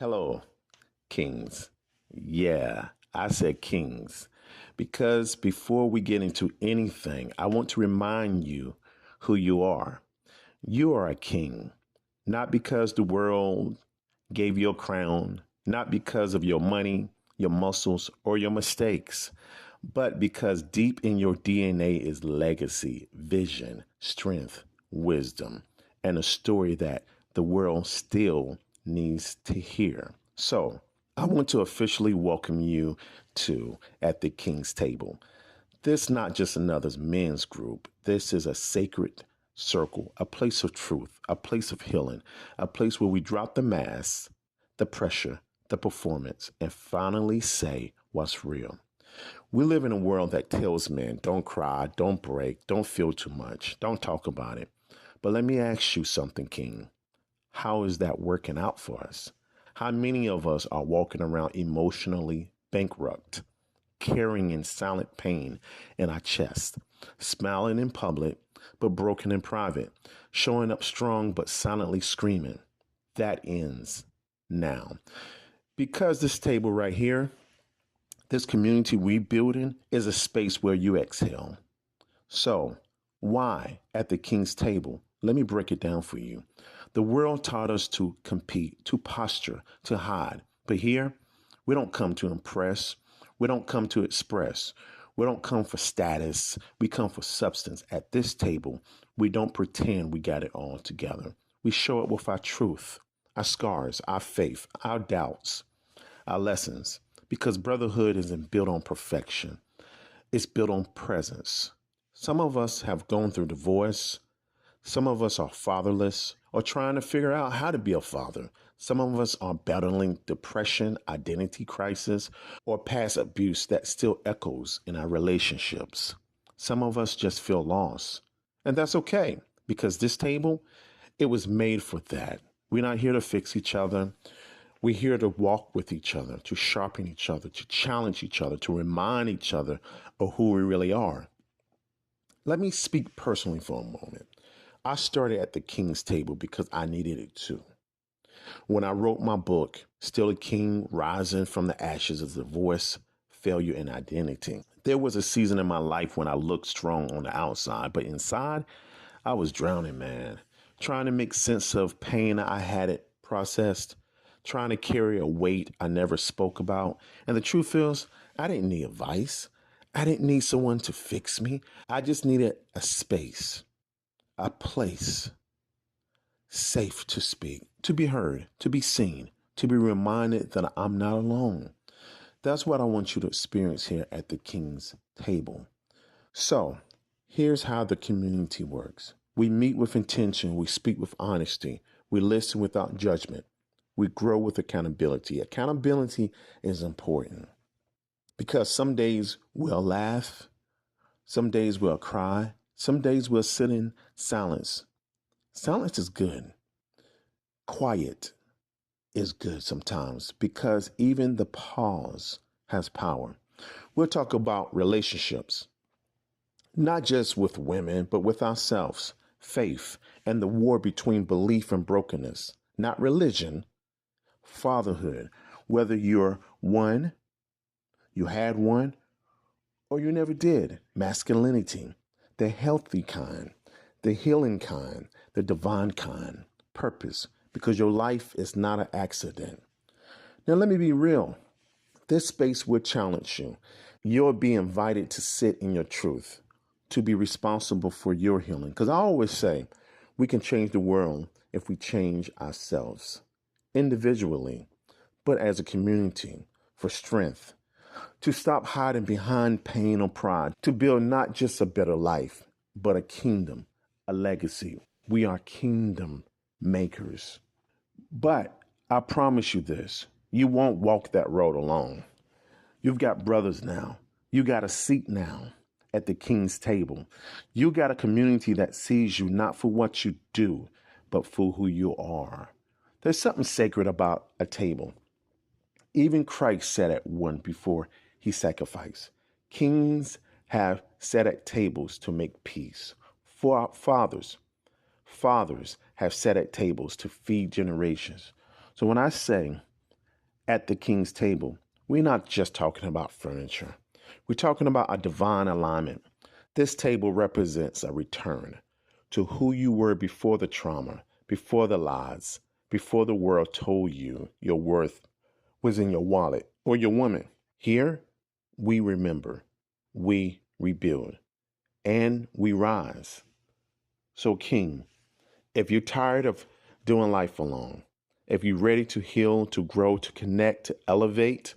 Hello, kings. Yeah, I said kings. Because before we get into anything, I want to remind you who you are. You are a king, not because the world gave you a crown, not because of your money, your muscles, or your mistakes, but because deep in your DNA is legacy, vision, strength, wisdom, and a story that the world still needs to hear. So, I want to officially welcome you to At the King's Table. This not just another men's group. This is a sacred circle, a place of truth, a place of healing, a place where we drop the mask, the pressure, the performance, and finally say what's real. We live in a world that tells men, don't cry, don't break, don't feel too much, don't talk about it. But let me ask you something, King. How is that working out for us? How many of us are walking around emotionally bankrupt, carrying in silent pain in our chest, smiling in public, but broken in private, showing up strong, but silently screaming? That ends now. Because this table right here, this community we building is a space where you exhale. So, why at the king's table? Let me break it down for you. The world taught us to compete, to posture, to hide. But here, we don't come to impress. We don't come to express. We don't come for status. We come for substance. At this table, we don't pretend we got it all together. We show up with our truth, our scars, our faith, our doubts, our lessons. Because brotherhood isn't built on perfection, it's built on presence. Some of us have gone through divorce. Some of us are fatherless or trying to figure out how to be a father. Some of us are battling depression, identity crisis, or past abuse that still echoes in our relationships. Some of us just feel lost. And that's okay because this table, it was made for that. We're not here to fix each other. We're here to walk with each other, to sharpen each other, to challenge each other, to remind each other of who we really are. Let me speak personally for a moment. I started at the king's table because I needed it too. When I wrote my book, Still a King Rising from the Ashes of Divorce, Failure, and Identity, there was a season in my life when I looked strong on the outside, but inside, I was drowning, man. Trying to make sense of pain I hadn't processed, trying to carry a weight I never spoke about. And the truth is, I didn't need advice. I didn't need someone to fix me. I just needed a space, a place safe to speak, to be heard, to be seen, to be reminded that I'm not alone. That's what I want you to experience here at the King's table. So, here's how the community works. We meet with intention, we speak with honesty, we listen without judgment, we grow with accountability. Accountability is important because some days we'll laugh, some days we'll cry, some days we'll sit in silence. Silence is good. Quiet is good sometimes because even the pause has power. We'll talk about relationships, not just with women, but with ourselves, faith, and the war between belief and brokenness, not religion, fatherhood, whether you're one, you had one, or you never did, masculinity, the healthy kind, the healing kind, the divine kind, purpose, because your life is not an accident. Now, let me be real. This space will challenge you. You'll be invited to sit in your truth, to be responsible for your healing. Because I always say we can change the world if we change ourselves individually, but as a community for strength, to stop hiding behind pain or pride, to build not just a better life, but a kingdom, a legacy. We are kingdom makers. But I promise you this, you won't walk that road alone. You've got brothers now. You got a seat now at the king's table. You got a community that sees you not for what you do, but for who you are. There's something sacred about a table. Even Christ sat at one before he sacrificed. Kings have sat at tables to make peace. For our fathers have sat at tables to feed generations. So when I say At the King's table, we're not just talking about furniture. We're talking about a divine alignment. This table represents a return to who you were before the trauma, before the lies, before the world told you your worth was in your wallet or your woman. Here, we remember, we rebuild, and we rise. So, King, if you're tired of doing life alone, if you're ready to heal, to grow, to connect, to elevate,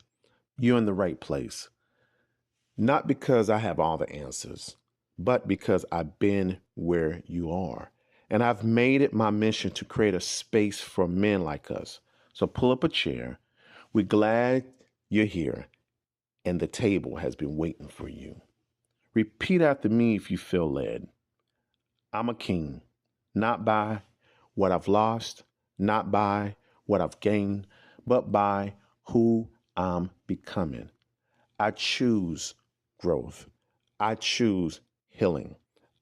you're in the right place. Not because I have all the answers, but because I've been where you are. And I've made it my mission to create a space for men like us. So pull up a chair. We're glad you're here, and the table has been waiting for you. Repeat after me if you feel led. I'm a king, not by what I've lost, not by what I've gained, but by who I'm becoming. I choose growth. I choose healing.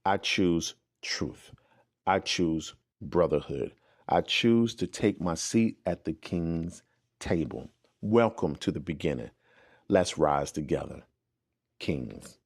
I choose truth. I choose brotherhood. I choose to take my seat at the King's table. Welcome to the beginning. Let's rise together, kings.